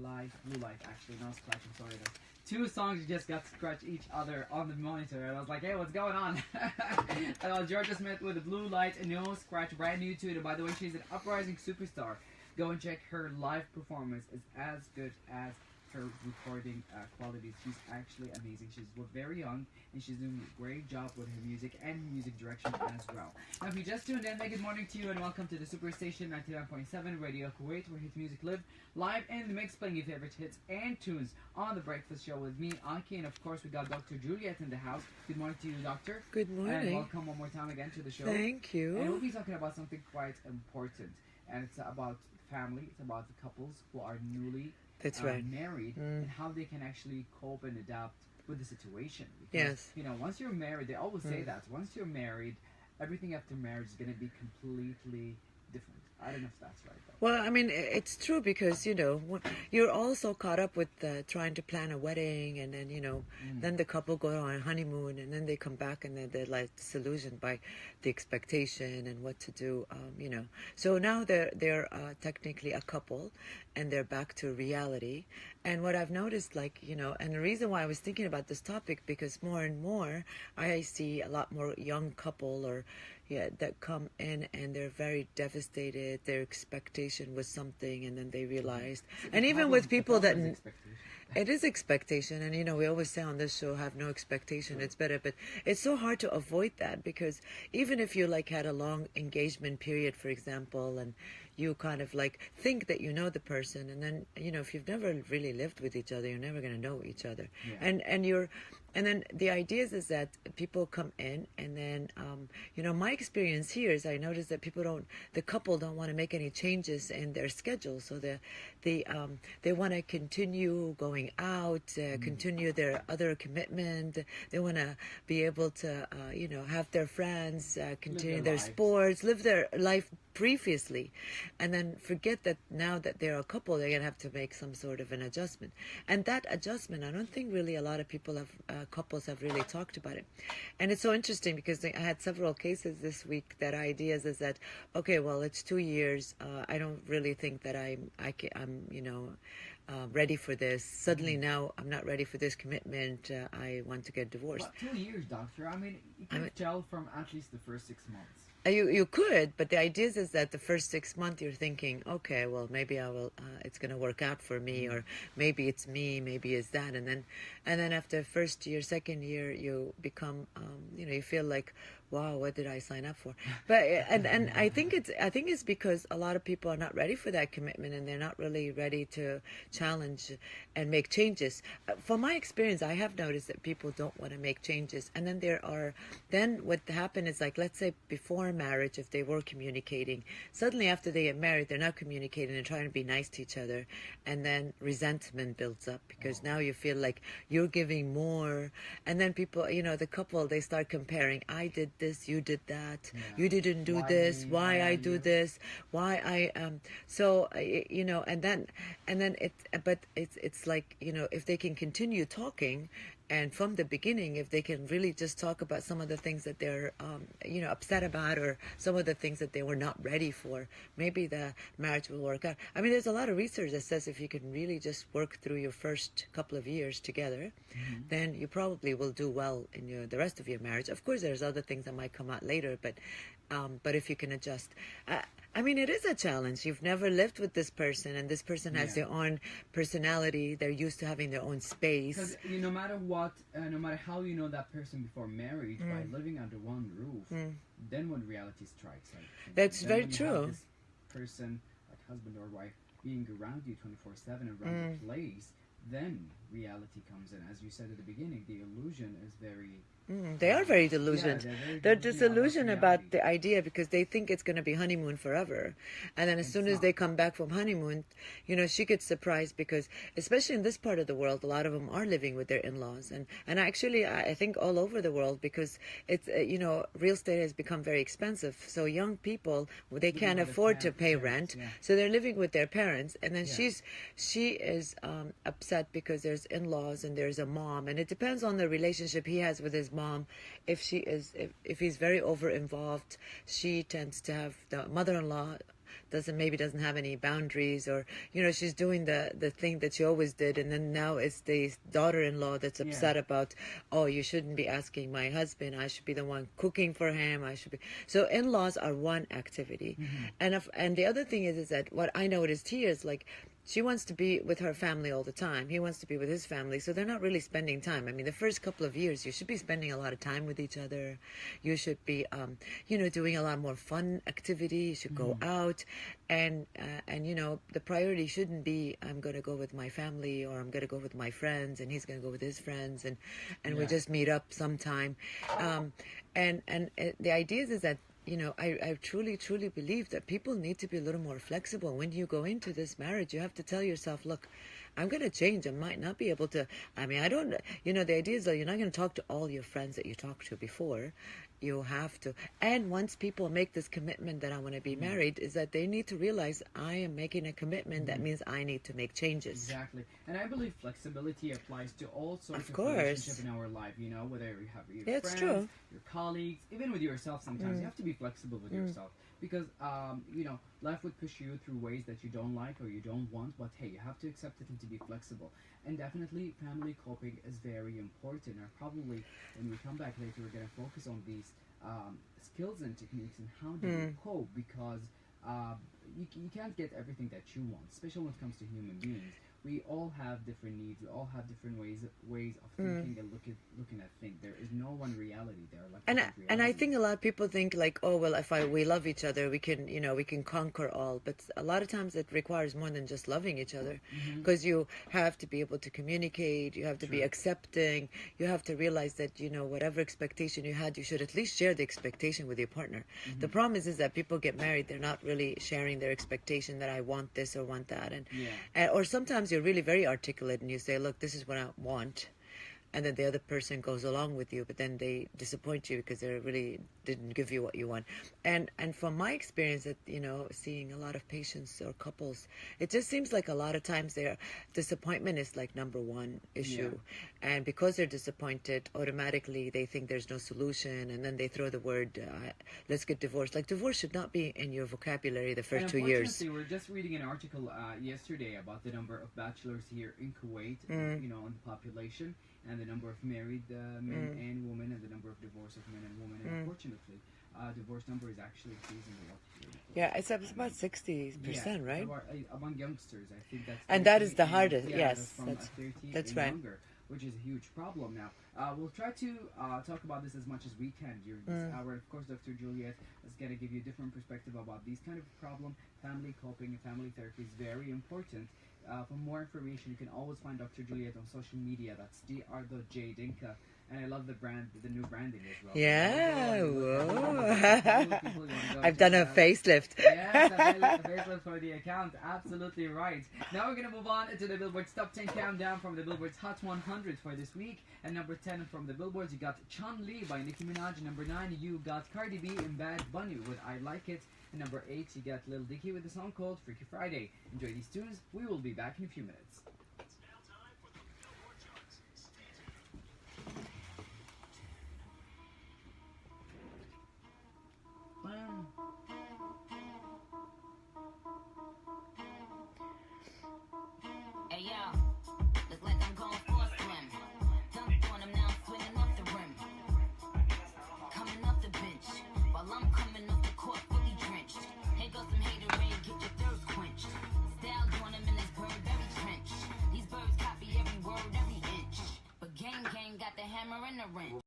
light, blue light actually, not scratching, sorry. Two songs just got scratched each other on the monitor, and I was like, hey, what's going on? Georgia Smith with the blue light and no scratch, brand new to it. By the way, she's an uprising superstar. Go and check her live performance. It's as good as her recording qualities. She's actually amazing. She's very young, and she's doing a great job with her music and music direction as well. Now, if you just tuned in, good morning to you, and welcome to the Superstation 99.7 Radio Kuwait, where hit music live live in the mix, playing your favorite hits and tunes on the Breakfast Show with me, Anki, and of course we got Dr. Juliet in the house. Good morning to you, Doctor. Good morning. And welcome one more time again to the show. Thank you. And we'll be talking about something quite important, and it's about family. It's about the couples who are newly married, and how they can actually cope and adapt with the situation. Because, you know, once you're married, they always say that once you're married, everything after marriage is going to be completely different. I don't know if that's right, though. Well, I mean, it's true because, you know, you're also caught up with trying to plan a wedding, and then, you know, then the couple go on a honeymoon, and then they come back and then they're like disillusioned by the expectation and what to do, you know. So now they're technically a couple, and they're back to reality. And what I've noticed, like, you know, and the reason why I was thinking about this topic, because more and more I see a lot more young couple that come in and they're very devastated. Their expectation was something, and then they realized. And even with people that it is expectation, and you know, we always say on this show, have no expectation, it's better, but it's so hard to avoid that, because even if you like had a long engagement period, for example, and you kind of like think that you know the person, and then, you know, if you've never really lived with each other, you're never going to know each other. And then the idea is that people come in, and then, you know, my experience here is I notice that the couple don't want to make any changes in their schedule. So they want to continue going out, continue their other commitment. They want to be able to, you know, have their friends, continue their sports, live their life previously, and then forget that now that they're a couple, they're going to have to make some sort of an adjustment. And that adjustment, I don't think really a lot of people couples have really talked about it. And it's so interesting because I had several cases this week that ideas is that, okay, well, it's 2 years. I don't really think that I'm you know, ready for this. Suddenly now I'm not ready for this commitment. I want to get divorced. But 2 years, doctor. I mean, you can tell from at least the first 6 months. You could, but the idea is that the first 6 months you're thinking, okay, well, maybe I will. It's going to work out for me, or maybe it's me, maybe it's that, and then after first year, second year, you become, you know, you feel like, wow, what did I sign up for? But and I think it's because a lot of people are not ready for that commitment, and they're not really ready to challenge and make changes. From my experience, I have noticed that people don't want to make changes, and then what happened is, like, let's say before marriage, if they were communicating, suddenly after they get married, they're not communicating and trying to be nice to each other, and then resentment builds up because now you feel like you're giving more, and then people, you know, the couple, they start comparing. I did this, you did that, you didn't do this, why I do this, why I so you know, and then it's like, you know, if they can continue talking, and from the beginning, if they can really just talk about some of the things that they're, you know, upset about, or some of the things that they were not ready for, maybe the marriage will work out. I mean, there's a lot of research that says if you can really just work through your first couple of years together, then you probably will do well in the rest of your marriage. Of course, there's other things that might come out later, but if you can adjust. I mean, it is a challenge. You've never lived with this person, and this person has their own personality. They're used to having their own space. Because no matter what, no matter how you know that person before marriage, by living under one roof, then when reality strikes, like, that's very true. This person, like husband or wife, being around you 24/7 around the place, then reality comes in. As you said at the beginning, the illusion is very. They are very delusioned. They're disillusioned about reality. the idea because they think it's going to be honeymoon forever. And then as soon as they come back from honeymoon, you know, she gets surprised because, especially in this part of the world, a lot of them are living with their in-laws. And actually, I think all over the world, because it's, you know, real estate has become very expensive. So young people, they can't afford to pay rent. So they're living with their parents. And then she is upset because there's in-laws and there's a mom. And it depends on the relationship he has with his mom. If he's very over involved, she tends to have the mother-in-law doesn't have any boundaries, or she's doing the thing that she always did, and then now it's the daughter-in-law that's upset about, oh, you shouldn't be asking my husband, I should be the one cooking for him, I should be. So in-laws are one activity. And the other thing is that what I noticed here is, like, she wants to be with her family all the time. He wants to be with his family. So they're not really spending time. I mean, the first couple of years, you should be spending a lot of time with each other. You should be, doing a lot more fun activity. You should go out. And the priority shouldn't be, I'm going to go with my family, or I'm going to go with my friends, and he's going to go with his friends. And we just meet up sometime. And the idea is that, I truly, truly believe that people need to be a little more flexible. When you go into this marriage, you have to tell yourself, look, I'm going to change. I might not be able to, I don't, the idea is that you're not going to talk to all your friends that you talked to before. You have to. And once people make this commitment that I want to be married, is that they need to realize I am making a commitment. That means I need to make changes. Exactly. And I believe flexibility applies to all sorts of course. relationships in our life, whether you have your friends, true. your colleagues, even with yourself sometimes. You have to be flexible with yourself. Because, life would push you through ways that you don't like or you don't want, but hey, you have to accept it and to be flexible. And definitely, family coping is very important. And probably, when we come back later, we're going to focus on these skills and techniques and how do you cope, because you can't get everything that you want, especially when it comes to human beings. We all have different needs. We all have different ways of thinking and looking at things. There is no one reality there. And I think a lot of people think, like, oh, well, if we love each other, we can conquer all. But a lot of times it requires more than just loving each other, because you have to be able to communicate. You have to be accepting. You have to realize that whatever expectation you had, you should at least share the expectation with your partner. The problem is that people get married, they're not really sharing their expectation that I want this or want that, and or sometimes you're really very articulate and you say, look, this is what I want, and then the other person goes along with you, but then they disappoint you because they really didn't give you what you want. And from my experience, that seeing a lot of patients or couples, it just seems like a lot of times their disappointment is like number one issue, and because they're disappointed, automatically they think there's no solution, and then they throw the word let's get divorced. Like, divorce should not be in your vocabulary the first 2 years. We were just reading an article yesterday about the number of bachelors here in Kuwait, on the population, and the number of married men and women, and the number of divorce of men and women. And unfortunately, divorce number is actually increasing a lot here. Yeah, it's about 60%, right? Among youngsters, I think that's... And that is the hardest, yes. That's 30 that's and right. younger, which is a huge problem now. We'll try to talk about this as much as we can during this hour. Of course, Dr. Juliet is going to give you a different perspective about these kind of problem. Family coping and family therapy is very important. For more information, you can always find Dr. Juliet on social media. That's Dr.J Dinka. And I love the new branding as well. Yeah, whoa. I've done a facelift. Yes, a facelift for the account. Absolutely right. Now we're going to move on to the Billboard's Top 10 Countdown from the Billboard's Hot 100 for this week. And number 10 from the Billboards, you got Chun Li by Nicki Minaj. Number 9, you got Cardi B and Bad Bunny with I Like It. And number 8, you got Lil Dicky with a song called Freaky Friday. Enjoy these tunes. We will be back in a few minutes. Hey yo, look like I'm going for a swim. Dunked on him, now I'm swinging off the rim. Coming off the bench, while I'm coming off the court fully drenched. Here goes some haterade, get your thirst quenched. Style on him in this Burberry trench. These birds copy every word, every inch. But gang got the hammer and the wrench.